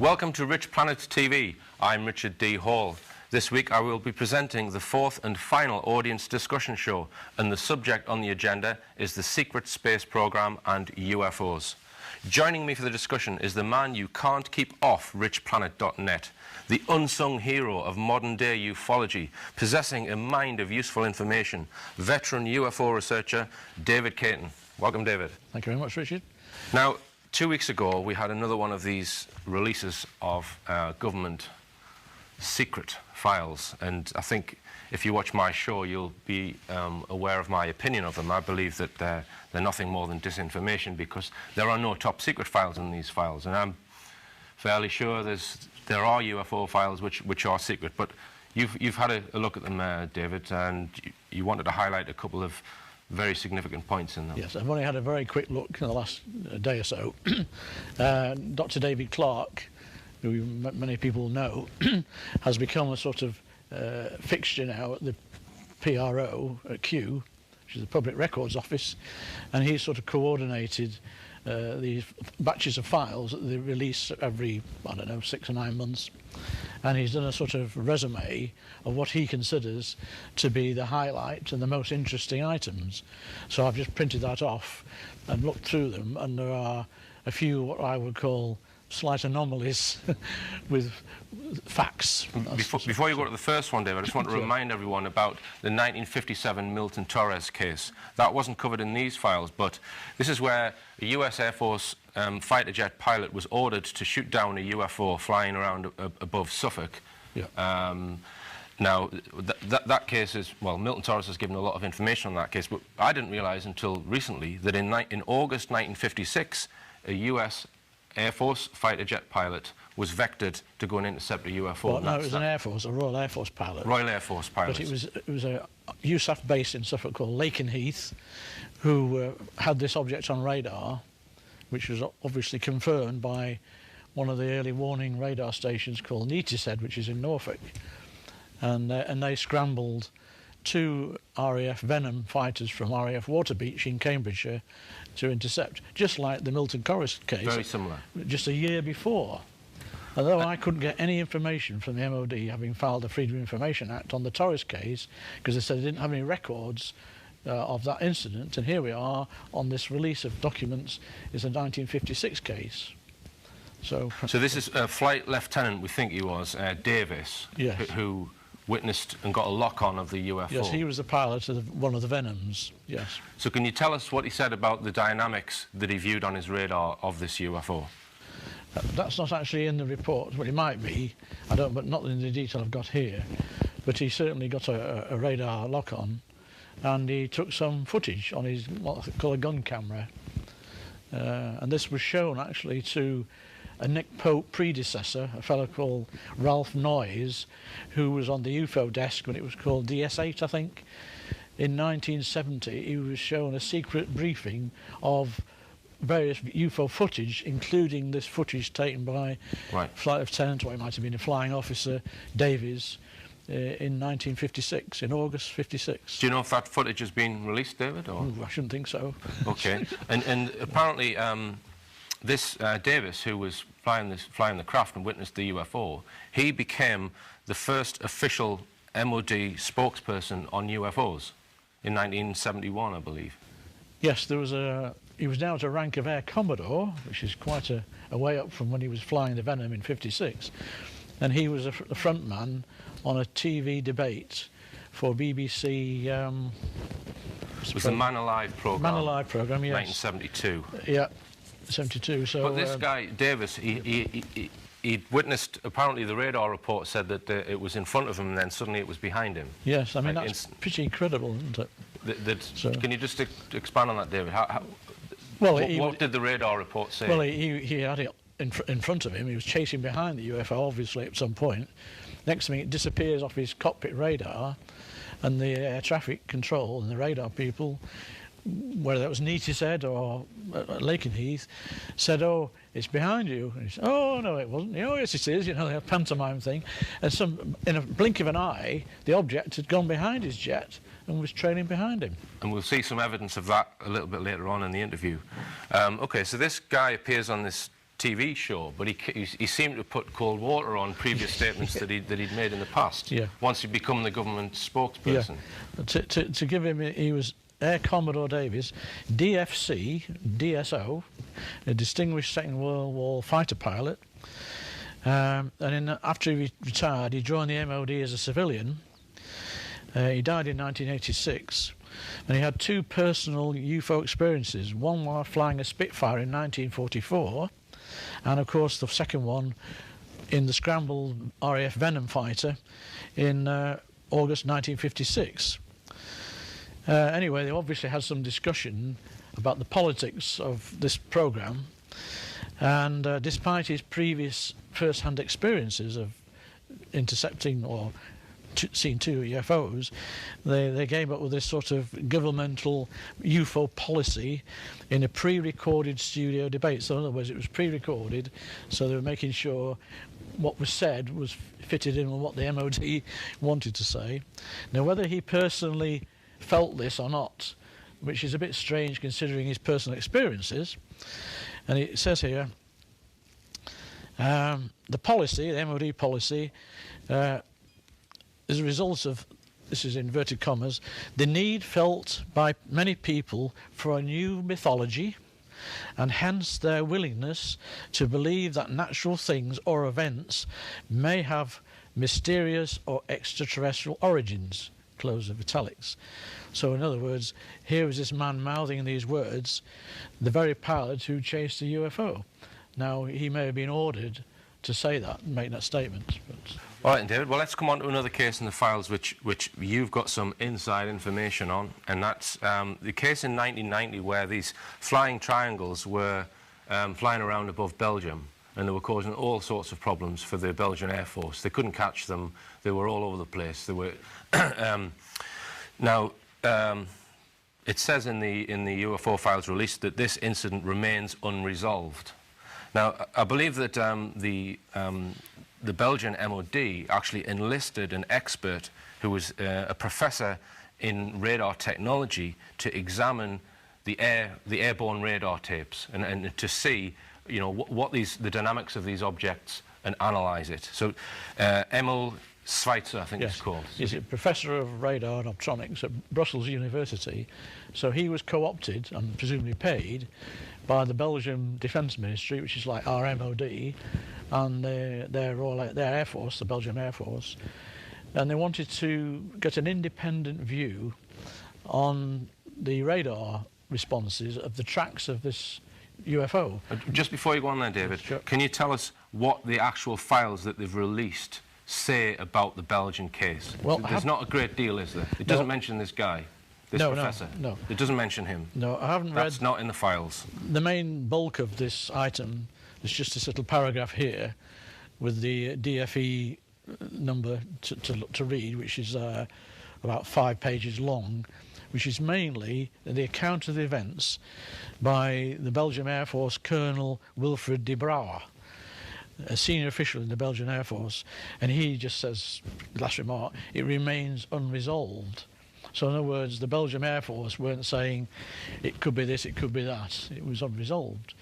Welcome to Rich Planet TV. I'm Richard D. Hall. This week I will be presenting the fourth and final audience discussion show, and the subject on the agenda is the secret space program and UFOs. Joining me for the discussion is the man you can't keep off richplanet.net, the unsung hero of modern-day ufology, possessing a mind of useful information, veteran UFO researcher David Caton. Welcome, David. Thank you very much, Richard. Now, 2 weeks ago, we had another one of these releases of government secret files, and I think if you watch my show, you'll be aware of my opinion of them. I believe that they're nothing more than disinformation, because there are no top secret files in these files, and I'm fairly sure there are UFO files which are secret. But you've had a look at them, David, and you wanted to highlight a couple of very significant points in them. Yes, I've only had a very quick look in the last day or so. Dr. David Clarke, who many people know, has become a sort of fixture now at the PRO at Kew, which is the Public Records Office, and he's sort of coordinated these batches of files that they release every, I don't know, 6 or 9 months. And he's done a sort of resume of what he considers to be the highlight and the most interesting items. So I've just printed that off and looked through them, and there are a few what I would call slight anomalies with facts. Before you go to the first one, David, I just want to remind everyone about the 1957 Milton Torres case. That wasn't covered in these files, but this is where a US Air Force fighter jet pilot was ordered to shoot down a UFO flying around above Suffolk. Yeah. Now, that case is, well, Milton Torres has given a lot of information on that case, but I didn't realise until recently that in August 1956, a US Air Force fighter jet pilot was vectored to go and intercept a UFO. Well, no, it was an Air Force, a Royal Air Force pilot. Royal Air Force pilot. But it was a USAF base in Suffolk called Lakenheath, who had this object on radar, which was obviously confirmed by one of the early warning radar stations called Neatishead, which is in Norfolk. And they scrambled 2 RAF Venom fighters from RAF Waterbeach in Cambridgeshire to intercept, just like the Milton Torres case. Very similar. Just a year before. Although I couldn't get any information from the MOD, having filed the Freedom of Information Act on the Torres case, because they said they didn't have any records of that incident, and here we are on this release of documents. It's a 1956 case. So this is Flight Lieutenant, we think he was, Davis, yes, who witnessed and got a lock-on of the UFO. Yes, he was the pilot of one of the Venoms, yes. So can you tell us what he said about the dynamics that he viewed on his radar of this UFO? That's not actually in the report. Well, it might be, but not in the detail I've got here. But he certainly got a radar lock-on, and he took some footage on his, what I call a gun camera. And this was shown actually to a Nick Pope predecessor, a fellow called Ralph Noyes, who was on the UFO desk when it was called DS8, I think. In 1970, he was shown a secret briefing of various UFO footage, including this footage taken by Flight Lieutenant, or it might have been a flying officer, Davies, in 1956, in August 56. Do you know if that footage has been released, David? Or? Ooh, I shouldn't think so. Okay. and apparently this Davis, who was flying the craft and witnessed the UFO, he became the first official MOD spokesperson on UFOs in 1971, I believe. Yes, he was now at a rank of Air Commodore, which is quite a way up from when he was flying the Venom in 56, and he was a front man on a TV debate for BBC. It was the Man Alive programme. Man Alive programme, yes. 1972. Yeah. 72. So, but this guy Davis, he'd witnessed. Apparently, the radar report said that it was in front of him, and then suddenly it was behind him. Yes, I mean that's pretty incredible, isn't it? Can you just expand on that, David? What did the radar report say? Well, he had it in front of him. He was chasing behind the UFO, obviously, at some point. Next thing, it disappears off his cockpit radar, and the air traffic control and the radar people, whether that was Neatishead or Lakenheath, said, "Oh, it's behind you." And he said, "Oh, no, it wasn't." "Oh, yes, it is." You know, the pantomime thing. And in a blink of an eye, the object had gone behind his jet and was trailing behind him. And we'll see some evidence of that a little bit later on in the interview. Okay, so this guy appears on this TV show, but he seemed to put cold water on previous statements that he'd made in the past. Yeah. Once he'd become the government spokesperson. Yeah. To give him, he was Air Commodore Davies, DFC, DSO, a distinguished Second World War fighter pilot. And after he retired, he joined the MOD as a civilian. He died in 1986, and he had two personal UFO experiences, one while flying a Spitfire in 1944, and of course the second one in the scrambled RAF Venom fighter in August 1956. Anyway, they obviously had some discussion about the politics of this programme, and despite his previous first-hand experiences of intercepting or seeing two UFOs, they came up with this sort of governmental UFO policy in a pre-recorded studio debate. So in other words, it was pre-recorded, so they were making sure what was said was fitted in with what the MOD wanted to say. Now, whether he personally felt this or not, which is a bit strange considering his personal experiences, and it says here, the policy, the MOD policy, as a result of, this is inverted commas, the need felt by many people for a new mythology, and hence their willingness to believe that natural things or events may have mysterious or extraterrestrial origins, close of italics. So in other words, here is this man mouthing these words, the very pilot who chased the UFO. Now, he may have been ordered to say that and make that statement. But all right, David, well, let's come on to another case in the files which you've got some inside information on, and that's the case in 1990 where these flying triangles were flying around above Belgium, and they were causing all sorts of problems for the Belgian Air Force. They couldn't catch them. They were all over the place. They were... Now, it says in the UFO files released that this incident remains unresolved. Now, I believe that the Belgian MOD actually enlisted an expert who was a professor in radar technology to examine the airborne radar tapes and to see, you know, what the dynamics of these objects and analyse it. So, Emil Schweitzer, I think it's called. He's a professor of radar and optronics at Brussels University. So he was co-opted and presumably paid by the Belgian Defence Ministry, which is like our MOD, and their Air Force, the Belgian Air Force, and they wanted to get an independent view on the radar responses of the tracks of this UFO. Just before you go on there, David, sure. Can you tell us what the actual files that they've released say about the Belgian case? Well, there's not a great deal, is there? It doesn't mention this guy, this professor. No. It doesn't mention him. No, I haven't read... That's not in the files. The main bulk of this item is just this little paragraph here with the DFE number to read, which is about 5 pages long, which is mainly the account of the events by the Belgian Air Force Colonel Wilfred de Brouwer, a senior official in the Belgian Air Force, and he just says, last remark, it remains unresolved. So in other words, the Belgian Air Force weren't saying it could be this, it could be that. It was unresolved.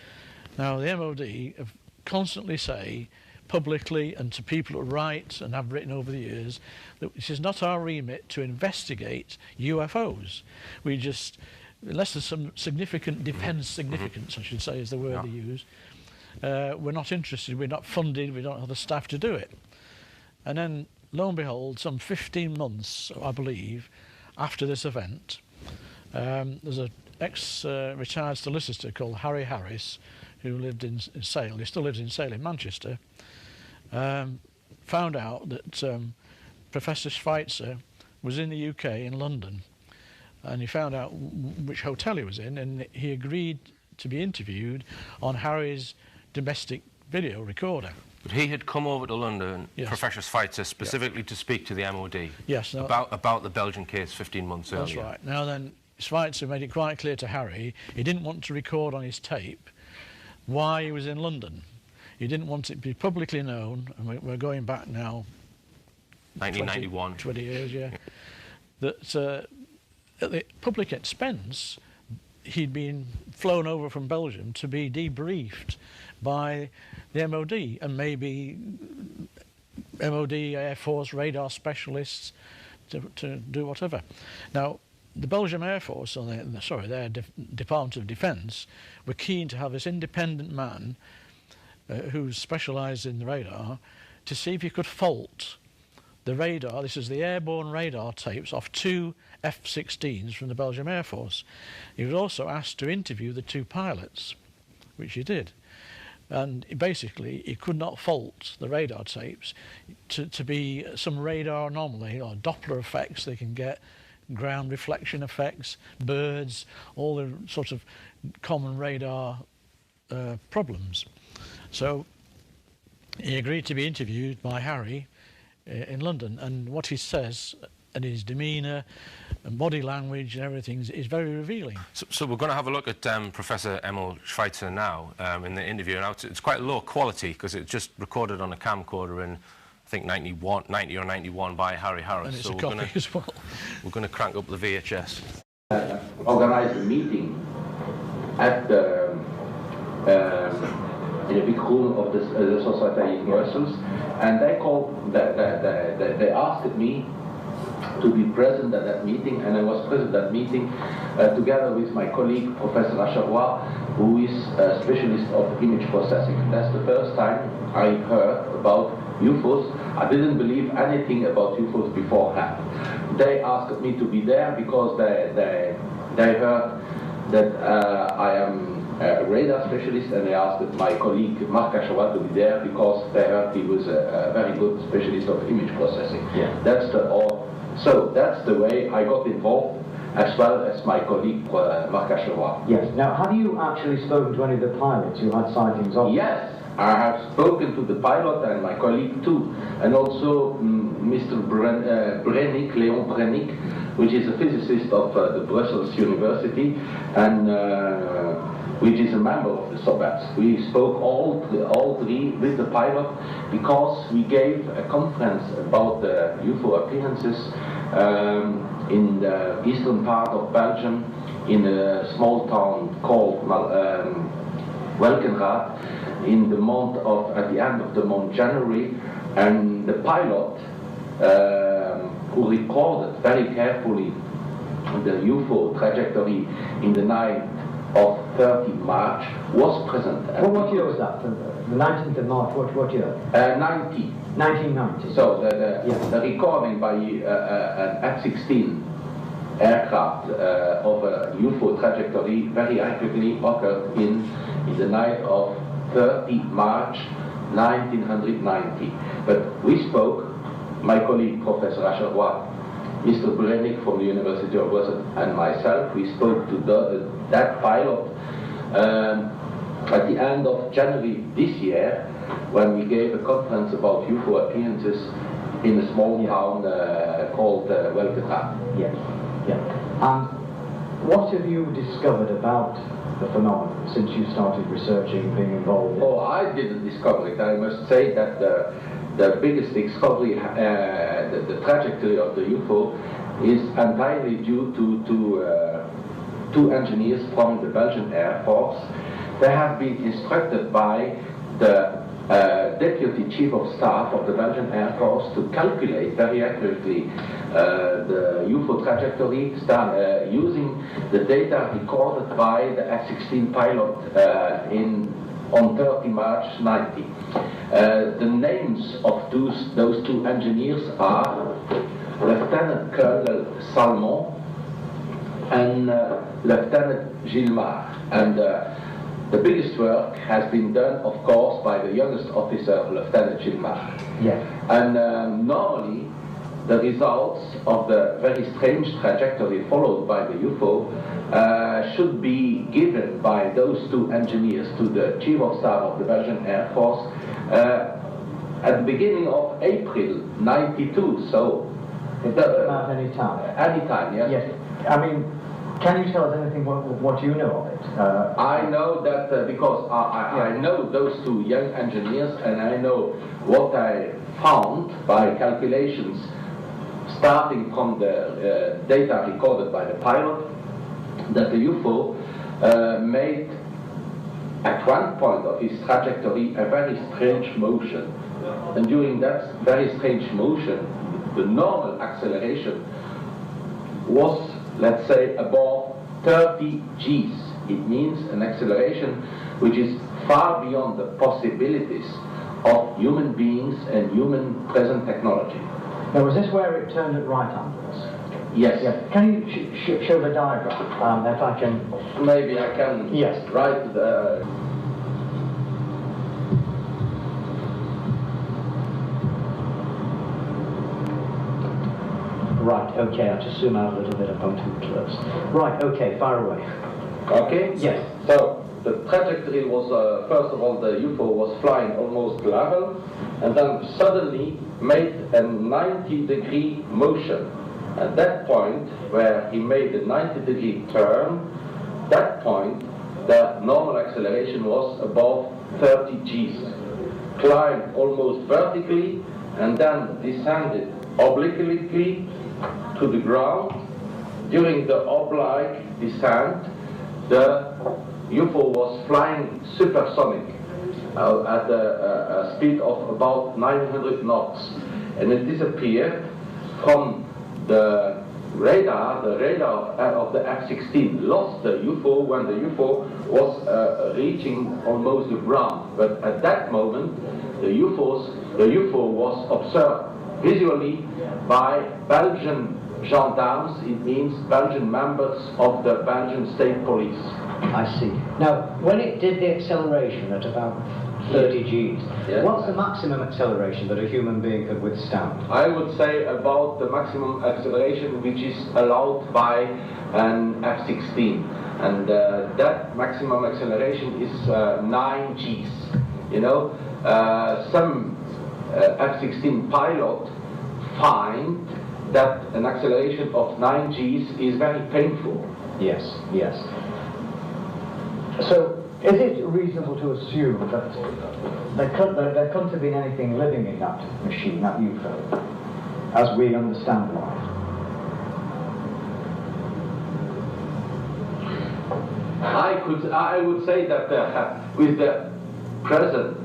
Now, the MOD have constantly say publicly and to people who write and have written over the years that it is not our remit to investigate UFOs. We just, unless there's some significant defence significance, I should say is the word they use, we're not interested, we're not funded, we don't have the staff to do it. And then, lo and behold, some 15 months, I believe, after this event, there's an ex-retired solicitor called Harry Harris, who lived in Sale, he still lives in Sale in Manchester, found out that Professor Schweitzer was in the UK, in London, and he found out which hotel he was in, and he agreed to be interviewed on Harry's domestic video recorder. But he had come over to London, Professor Schweitzer, specifically to speak to the MOD about the Belgian case 15 months earlier. That's right. Now then, Schweitzer made it quite clear to Harry he didn't want to record on his tape why he was in London. He didn't want it to be publicly known, and we're going back now 1991. 20 years, that at the public expense, he'd been flown over from Belgium to be debriefed by the MOD, and maybe MOD, Air Force, radar specialists to do whatever. Now, the Belgian Air Force, or their Department of Defence, were keen to have this independent man who specialised in the radar to see if he could fault the radar. This is the airborne radar tapes off 2 F-16s from the Belgian Air Force. He was also asked to interview the 2 pilots, which he did. And basically, he could not fault the radar tapes to be some radar anomaly or Doppler effects they can get, ground reflection effects, birds, all the sort of common radar problems. So he agreed to be interviewed by Harry in London, and what he says and his demeanour and body language and everything is very revealing. So we're going to have a look at Professor Emil Schweitzer now in the interview. Now it's quite low quality because it's just recorded on a camcorder in, I think, 90 or 91 by Harry Harris. And it's a copy as well. We're going to crank up the VHS. Organized a meeting at the in a big room of the Society in Brussels, and they asked me to be present at that meeting, and I was present at that meeting together with my colleague Professor Acharois, who is a specialist of image processing. That's the first time I heard about UFOs. I didn't believe anything about UFOs beforehand. They asked me to be there because they heard that I am a radar specialist, and they asked my colleague Marc Acharois to be there because they heard he was a very good specialist of image processing. Yeah. So that's the way I got involved, as well as my colleague Marc Acharois. Yes. Now, have you actually spoken to any of the pilots who had sightings of? Yes, I have spoken to the pilot and my colleague too, and also Mr. Brennick, Leon Brennick, which is a physicist of the Brussels University, and which is a member of the SOBATS. We spoke all three with the pilot because we gave a conference about the UFO appearances in the eastern part of Belgium, in a small town called Welkenraad, in the month at the end of the month January, and the pilot who recorded very carefully the UFO trajectory in the night of 30 March was present. What year was that? The 19th of March, what year? 1990. So the recording by an F-16 aircraft of a UFO trajectory very accurately occurred in the night of 30 March 1990. But we spoke, my colleague Professor Acharois, Mr. Brennick from the University of Brussels, and myself, we spoke to that pilot at the end of January this year, when we gave a conference about UFO appearances in a small town called Welkenraad. Yes. Yeah. And what have you discovered about the phenomenon since you started researching, being involved? Oh, I didn't discover it. I must say that the biggest discovery, the trajectory of the UFO, is entirely due to 2 engineers from the Belgian Air Force. They have been instructed by the Deputy Chief of Staff of the Belgian Air Force to calculate very accurately the UFO trajectory using the data recorded by the F-16 pilot on 30 March 90. The names of those 2 engineers are Lieutenant Colonel Salmon and Lieutenant Gilmar. And the biggest work has been done, of course, by the youngest officer, Lieutenant Gilmar. Yes. And normally, the results of the very strange trajectory followed by the UFO should be given by those 2 engineers to the Chief of Staff of the Belgian Air Force at the beginning of April 92. So, it doesn't matter any time. Any time, yes. Yes. I mean, can you tell us anything what you know of it? I know that because I know those 2 young engineers, and I know what I found by calculations starting from the data recorded by the pilot, that the UFO made at one point of his trajectory a very strange motion. And during that very strange motion, the normal acceleration was, let's say, above 30 Gs. It means an acceleration which is far beyond the possibilities of human beings and human present technology. Now, was this where it turned at right angles? Yes. Yeah. Can you show the diagram, if I can? Maybe I can write the... Right, okay, I'll just zoom out a little bit, I've gone too close. Right, okay, fire away. Okay? Yes. So, the trajectory was, first of all, the UFO was flying almost level, and then suddenly made a 90-degree motion. At that point, where he made a 90-degree turn, that point, the normal acceleration was above 30 Gs. Climbed almost vertically, and then descended obliquely to the ground. During the oblique descent, the UFO was flying supersonic at a speed of about 900 knots, and it disappeared from the radar of the F-16 lost the UFO when the UFO was reaching almost the ground. But at that moment, the UFO was observed visually by Belgian gendarmes. It means Belgian members of the Belgian state police. I see. Now, when it did the acceleration at about 30 Gs, what's the maximum acceleration that a human being could withstand? I would say about the maximum acceleration which is allowed by an F-16. And that maximum acceleration is 9 Gs. You know, some F-16 pilot find that an acceleration of 9 Gs is very painful. Yes, yes. So, is it reasonable to assume that there couldn't have been anything living in that machine, that UFO, as we understand life? I would say that with the present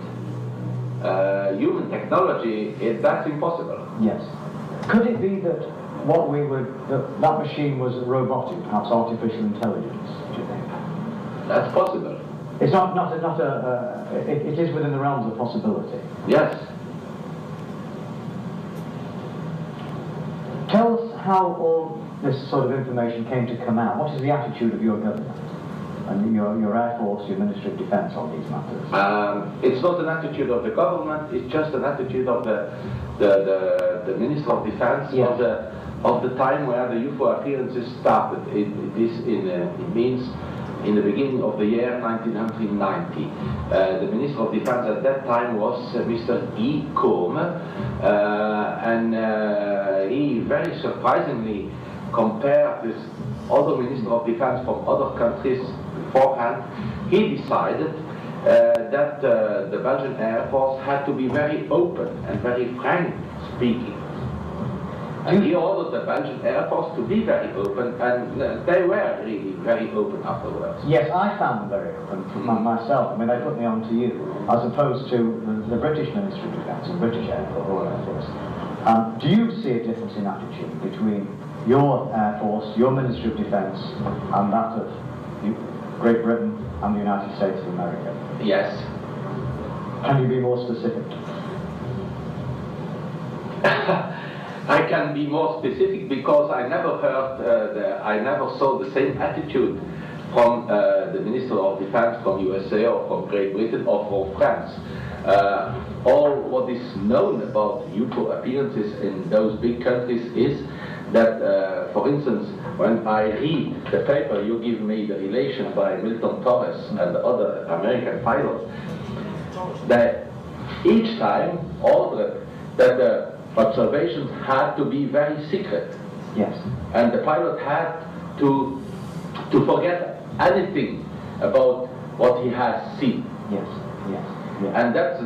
human technology, that's impossible. Yes. Could it be that that machine was robotic, perhaps artificial intelligence? Do you think? That's possible. It's it is within the realms of possibility. Yes. Tell us how all this sort of information came to come out. What is the attitude of your government and your Air Force, your Ministry of Defence on these matters? It's not an attitude of the government. It's just an attitude of the Minister of Defence of the time where the UFO appearances started. It means in the beginning of the year 1990. The Minister of Defense at that time was Mr. E. Combe, and he very surprisingly compared with other Ministers of Defense from other countries beforehand. He decided that the Belgian Air Force had to be very open and very frank speaking. And he ordered the Belgian Air Force to be very open, and they were really very open afterwards. Yes, I found them very open myself. I mean, they put me on to you, as opposed to the British Ministry of Defence and British Air Force, Royal Air Force. Do you see a difference in attitude between your Air Force, your Ministry of Defence, and that of Great Britain and the United States of America? Yes. Can you be more specific? I can be more specific because I never heard, I never saw the same attitude from the Minister of Defense from USA or from Great Britain or from France. All what is known about UFO appearances in those big countries is that, for instance, when I read the paper you give me, the relation by Milton Torres and the other American pilots, that each time ordered that the observations had to be very secret. Yes. And the pilot had to forget anything about what he has seen. Yes, yes, yes. And that's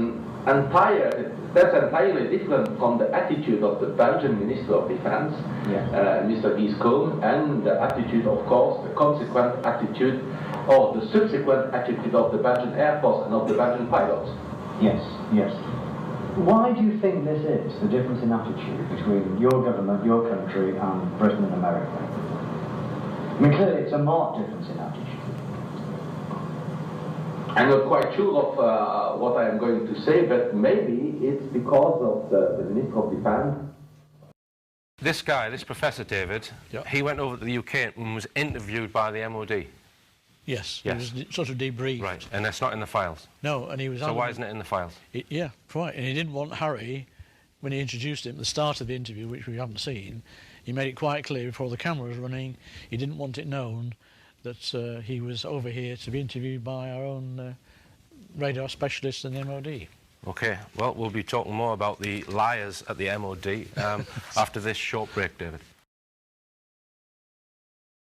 entirely different from the attitude of the Belgian Minister of Defense, yes. Mr. Guy Combe, and the attitude, of course, the consequent attitude or the subsequent attitude of the Belgian Air Force and of the Belgian pilots. Yes, yes. Why do you think this is, the difference in attitude between your government, your country, and Britain and America? I mean, clearly it's a marked difference in attitude. I'm not quite sure of what I am going to say, but maybe it's because of the Minister of Defense. This guy, this Professor David, Yep. he went over to the UK and was interviewed by the MOD. Yes, Yes. he was sort of debriefed. Right, and it's not in the files. No, and he was... So why isn't it in the files? Yeah, right. And he didn't want Harry, when he introduced him at the start of the interview, which we haven't seen, he made it quite clear before the camera was running, he didn't want it known that he was over here to be interviewed by our own radar specialists in the MOD. OK, well, we'll be talking more about the liars at the MOD after this short break, David.